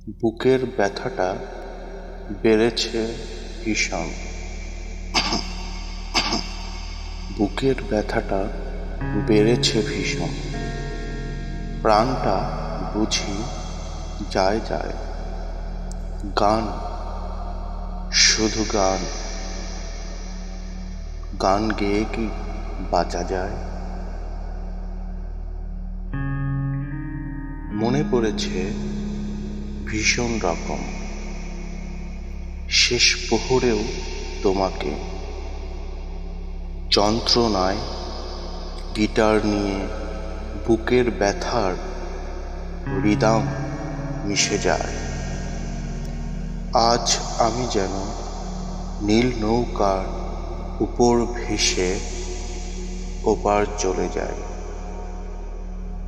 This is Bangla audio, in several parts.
বুকের ব্যথাটা বেড়েছে ভীষণ। বুকের ব্যথাটা বেড়েছে ভীষণ। প্রাণটা বুঝি যায় যায়। গান, শুধু গান। গান গেয়ে কি বাঁচা যায়? মনে পড়েছে ভীষণ রকম। শেষ প্রহরেও তোমাকে যন্ত্রণায় গিটার নিয়ে বুকের ব্যথার রিদম মিশে যায়। আজ আমি যেন নীল নৌকার উপর ভেসে ওপার চলে যাই।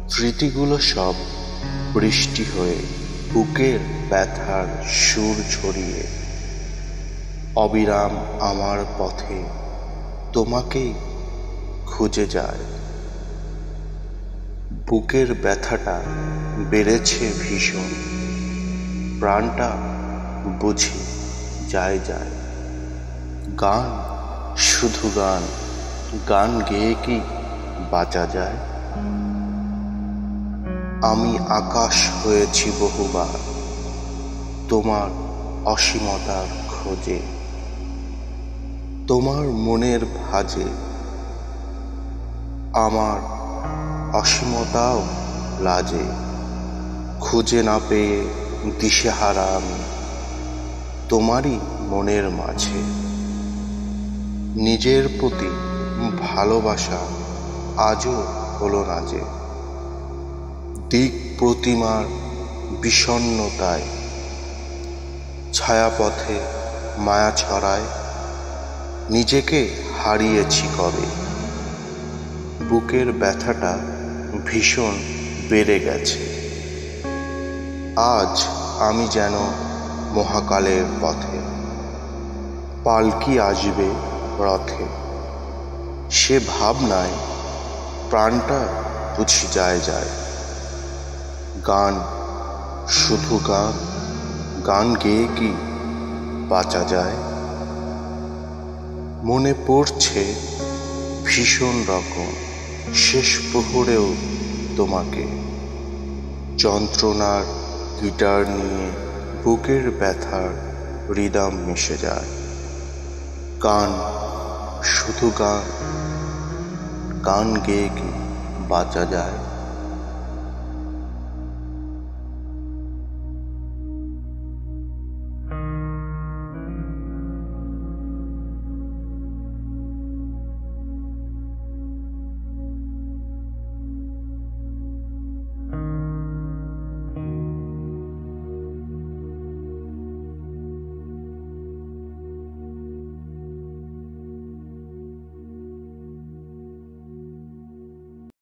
স্মৃতিগুলো সব বৃষ্টি হয়ে বুকের ব্যথার সুর ছড়িয়ে অবিরাম আমার পথে তোমাকেই খুঁজে যায়। বুকের ব্যথাটা বেড়েছে ভীষণ। প্রাণটা বুঝি যায় যায়। গান, শুধু গান। গান গেয়ে কি বাঁচা যায়? আমি আকাশ হয়েছি বহুবার তোমার অসীমতার খোঁজে। তোমার মনের ভাঁজে আমার অসীমতাও লাজে। খুঁজে না পেয়ে দিশেহারা আমি তোমারই মনের মাঝে। নিজের প্রতি ভালোবাসা আজও হলো না যে। দিক প্রতিমার বিষণ্ণতায় ছায়াপথে মায়া ছড়ায়। নিজেকে হারিয়েছি কবে। বুকের ব্যথাটা ভীষণ বেড়ে গেছে। আজ আমি যেন মহাকালের পথে। পালকি আসবে রথে। সে ভাবনায় প্রাণটা বুঝি যায় যায়। গান, শুধু গান। গান গেয়ে কি বাঁচা যায়? মনে পড়ছে ভীষণ রকম। শেষ প্রহরেও তোমাকে যন্ত্রণার গিটার নিয়ে বুকের ব্যথার রিদম মিশে যায়। গান, শুধু গান। গান গেয়ে কি বাঁচা যায়?